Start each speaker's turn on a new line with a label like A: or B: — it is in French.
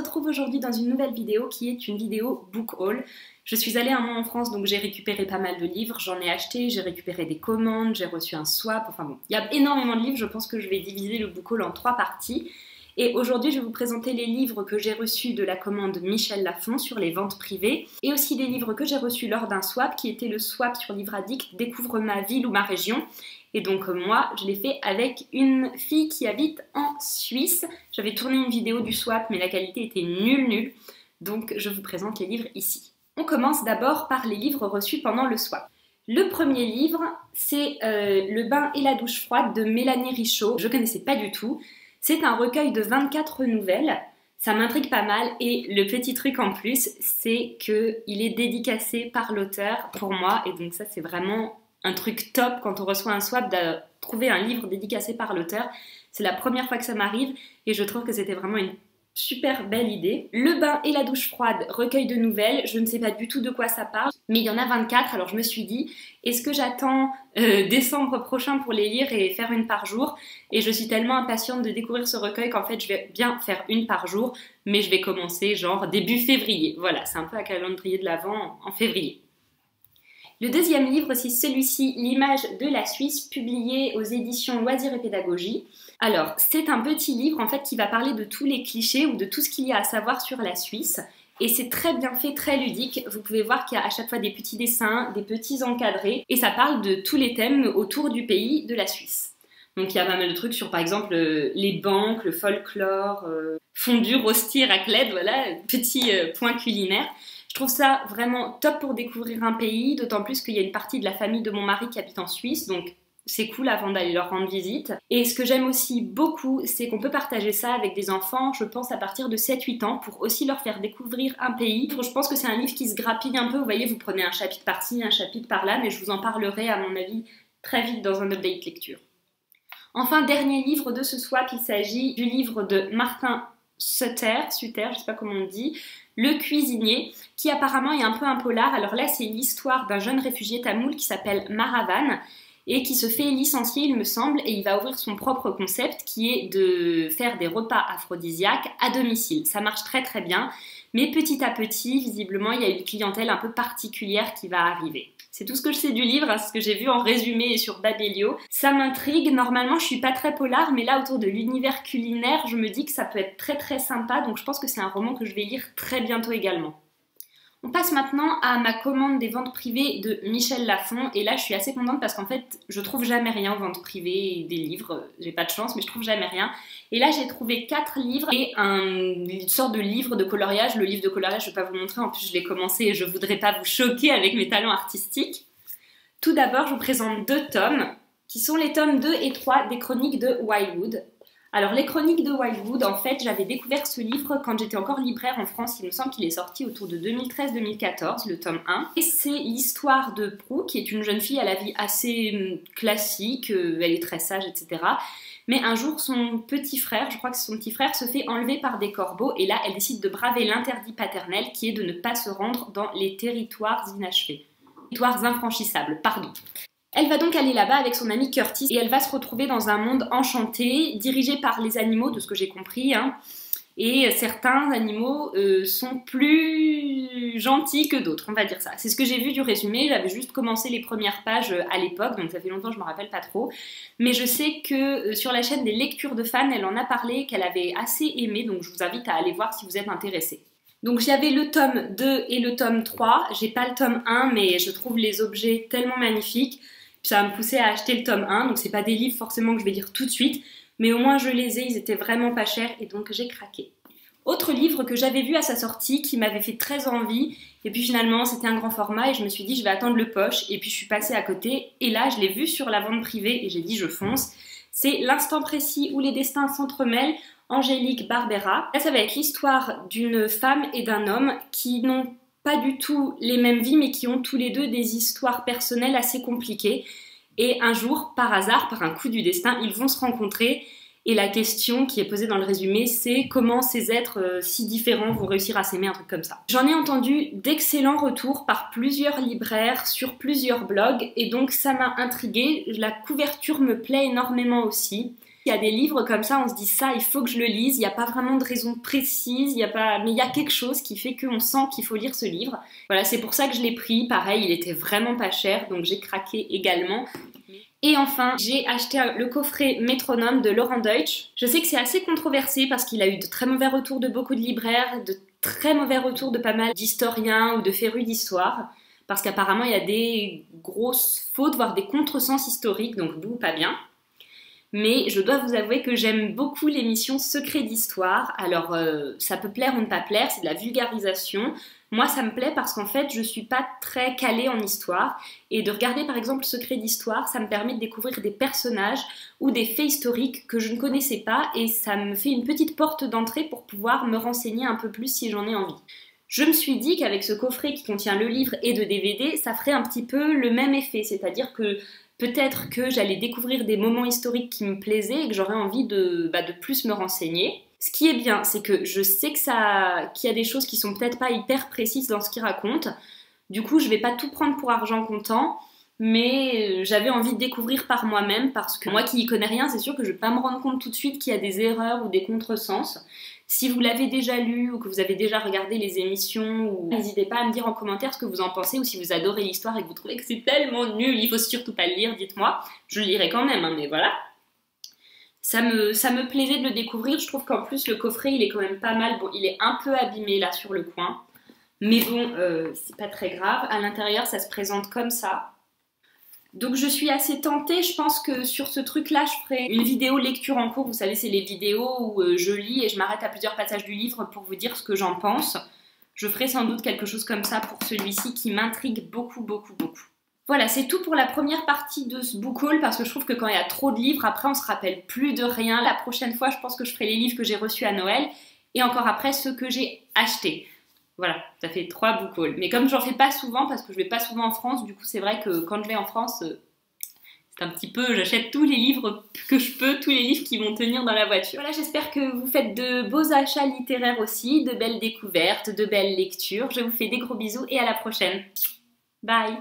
A: retrouve aujourd'hui dans une nouvelle vidéo qui est une vidéo book haul. Je suis allée un mois en France, donc j'ai récupéré pas mal de livres, j'en ai acheté, j'ai récupéré des commandes, j'ai reçu un swap, enfin bon, il y a énormément de livres, je pense que je vais diviser le book haul en 3 parties. Et aujourd'hui, je vais vous présenter les livres que j'ai reçus de la commande Michel Lafon sur les ventes privées et aussi des livres que j'ai reçus lors d'un swap qui était le swap sur Livre Addict Découvre ma ville ou ma région. Et donc moi, je l'ai fait avec une fille qui habite en Suisse. J'avais tourné une vidéo du swap, mais la qualité était nulle. Donc je vous présente les livres ici. On commence d'abord par les livres reçus pendant le swap. Le premier livre, c'est Le bain et la douche froide de Mélanie Richaud. Je ne connaissais pas du tout. C'est un recueil de 24 nouvelles. Ça m'intrigue pas mal et le petit truc en plus, c'est qu'il est dédicacé par l'auteur pour moi. Et donc ça, c'est vraiment un truc top quand on reçoit un swap de trouver un livre dédicacé par l'auteur. C'est la première fois que ça m'arrive et je trouve que c'était vraiment une super belle idée. Le bain et la douche froide, recueil de nouvelles, je ne sais pas du tout de quoi ça parle, mais il y en a 24, alors je me suis dit, est-ce que j'attends décembre prochain pour les lire et faire une par jour? Et je suis tellement impatiente de découvrir ce recueil qu'en fait je vais bien faire une par jour, mais je vais commencer genre début février. Voilà, c'est un peu un calendrier de l'Avent en février. Le deuxième livre, c'est celui-ci, L'image de la Suisse, publié aux éditions Loisirs et Pédagogie. Alors, c'est un petit livre en fait qui va parler de tous les clichés ou de tout ce qu'il y a à savoir sur la Suisse. Et c'est très bien fait, très ludique. Vous pouvez voir qu'il y a à chaque fois des petits dessins, des petits encadrés. Et ça parle de tous les thèmes autour du pays de la Suisse. Donc il y a pas mal de trucs sur par exemple les banques, le folklore, fondue, rôti, raclette, voilà, petits points culinaires. Je trouve ça vraiment top pour découvrir un pays, d'autant plus qu'il y a une partie de la famille de mon mari qui habite en Suisse, donc c'est cool avant d'aller leur rendre visite. Et ce que j'aime aussi beaucoup, c'est qu'on peut partager ça avec des enfants, je pense à partir de 7-8 ans, pour aussi leur faire découvrir un pays. Je pense que c'est un livre qui se grappille un peu, vous voyez, vous prenez un chapitre par-ci, un chapitre par-là, mais je vous en parlerai à mon avis très vite dans un update lecture. Enfin, dernier livre de ce swap, il s'agit du livre de Martin Sutter, je sais pas comment on dit, Le cuisinier, qui apparemment est un peu un polar. Alors là, c'est l'histoire d'un jeune réfugié tamoul qui s'appelle Maravan et qui se fait licencier, il me semble, et il va ouvrir son propre concept qui est de faire des repas aphrodisiaques à domicile. Ça marche très très bien, mais petit à petit, visiblement, il y a une clientèle un peu particulière qui va arriver. C'est tout ce que je sais du livre, hein, ce que j'ai vu en résumé sur Babelio. Ça m'intrigue, normalement je suis pas très polar, mais là autour de l'univers culinaire, je me dis que ça peut être très très sympa, donc je pense que c'est un roman que je vais lire très bientôt également. On passe maintenant à ma commande des ventes privées de Michel Lafon, et là je suis assez contente parce qu'en fait je trouve jamais rien en vente privée des livres, j'ai pas de chance mais je trouve jamais rien. Et là j'ai trouvé 4 livres et une sorte de livre de coloriage. Le livre de coloriage je vais pas vous montrer, en plus je l'ai commencé et je voudrais pas vous choquer avec mes talents artistiques. Tout d'abord je vous présente 2 tomes qui sont les tomes 2 et 3 des chroniques de Wildwood. Alors les chroniques de Wildwood, en fait, j'avais découvert ce livre quand j'étais encore libraire en France. Il me semble qu'il est sorti autour de 2013-2014, le tome 1. Et c'est l'histoire de Prue, qui est une jeune fille à la vie assez classique, elle est très sage, etc. Mais un jour, son petit frère, je crois que c'est son petit frère, se fait enlever par des corbeaux. Et là, elle décide de braver l'interdit paternel, qui est de ne pas se rendre dans les territoires inachevés. Territoires infranchissables, pardon. Elle va donc aller là-bas avec son ami Curtis et elle va se retrouver dans un monde enchanté, dirigé par les animaux, de ce que j'ai compris, hein. Et certains animaux sont plus gentils que d'autres, on va dire ça. C'est ce que j'ai vu du résumé, j'avais juste commencé les premières pages à l'époque, donc ça fait longtemps que je me rappelle pas trop. Mais je sais que sur la chaîne des lectures de fans, elle en a parlé, qu'elle avait assez aimé, donc je vous invite à aller voir si vous êtes intéressés. Donc j'avais le tome 2 et le tome 3, j'ai pas le tome 1, mais je trouve les objets tellement magnifiques. Ça va me pousser à acheter le tome 1, donc c'est pas des livres forcément que je vais lire tout de suite, mais au moins je les ai, ils étaient vraiment pas chers et donc j'ai craqué. Autre livre que j'avais vu à sa sortie, qui m'avait fait très envie, et puis finalement c'était un grand format et je me suis dit je vais attendre le poche, et puis je suis passée à côté, et là je l'ai vu sur la vente privée et j'ai dit je fonce. C'est L'instant précis où les destins s'entremêlent, Angélique Barbera. Là ça va être l'histoire d'une femme et d'un homme qui n'ont pas du tout les mêmes vies, mais qui ont tous les deux des histoires personnelles assez compliquées. Et un jour, par hasard, par un coup du destin, ils vont se rencontrer. Et la question qui est posée dans le résumé, c'est comment ces êtres si différents vont réussir à s'aimer, un truc comme ça. J'en ai entendu d'excellents retours par plusieurs libraires, sur plusieurs blogs, et donc ça m'a intriguée. La couverture me plaît énormément aussi. Il y a des livres comme ça, on se dit ça, il faut que je le lise, il n'y a pas vraiment de raison précise, mais il y a quelque chose qui fait qu'on sent qu'il faut lire ce livre. Voilà, c'est pour ça que je l'ai pris, pareil, il était vraiment pas cher, donc j'ai craqué également. Et enfin, j'ai acheté le coffret Métronome de Laurent Deutsch. Je sais que c'est assez controversé parce qu'il a eu de très mauvais retours de beaucoup de libraires, de très mauvais retours de pas mal d'historiens ou de férus d'histoire, parce qu'apparemment il y a des grosses fautes, voire des contresens historiques, donc d'où pas bien. Mais je dois vous avouer que j'aime beaucoup l'émission Secret d'Histoire. Alors, ça peut plaire ou ne pas plaire, c'est de la vulgarisation. Moi, ça me plaît parce qu'en fait, je suis pas très calée en histoire. Et de regarder, par exemple, Secret d'Histoire, ça me permet de découvrir des personnages ou des faits historiques que je ne connaissais pas. Et ça me fait une petite porte d'entrée pour pouvoir me renseigner un peu plus si j'en ai envie. Je me suis dit qu'avec ce coffret qui contient le livre et de DVD, ça ferait un petit peu le même effet. C'est-à-dire que peut-être que j'allais découvrir des moments historiques qui me plaisaient et que j'aurais envie de plus me renseigner. Ce qui est bien, c'est que je sais qu'il y a des choses qui sont peut-être pas hyper précises dans ce qu'il raconte. Du coup, je vais pas tout prendre pour argent comptant, mais j'avais envie de découvrir par moi-même parce que moi qui y connais rien, c'est sûr que je vais pas me rendre compte tout de suite qu'il y a des erreurs ou des contresens. Si vous l'avez déjà lu ou que vous avez déjà regardé les émissions, n'hésitez pas à me dire en commentaire ce que vous en pensez ou si vous adorez l'histoire et que vous trouvez que c'est tellement nul, il faut surtout pas le lire, dites-moi. Je le lirai quand même, hein, mais voilà. Ça me plaisait de le découvrir, je trouve qu'en plus le coffret il est quand même pas mal, bon il est un peu abîmé là sur le coin, mais bon c'est pas très grave, à l'intérieur ça se présente comme ça. Donc je suis assez tentée, je pense que sur ce truc là je ferai une vidéo lecture en cours, vous savez c'est les vidéos où je lis et je m'arrête à plusieurs passages du livre pour vous dire ce que j'en pense. Je ferai sans doute quelque chose comme ça pour celui-ci qui m'intrigue beaucoup. Voilà, c'est tout pour la première partie de ce book haul parce que je trouve que quand il y a trop de livres, après on se rappelle plus de rien. La prochaine fois, je pense que je ferai les livres que j'ai reçus à Noël et encore après ceux que j'ai achetés. Voilà, ça fait 3 book hauls. Mais comme j'en fais pas souvent parce que je vais pas souvent en France, du coup c'est vrai que quand je vais en France, c'est un petit peu, j'achète tous les livres que je peux, tous les livres qui vont tenir dans la voiture. Voilà, j'espère que vous faites de beaux achats littéraires aussi, de belles découvertes, de belles lectures. Je vous fais des gros bisous et à la prochaine. Bye!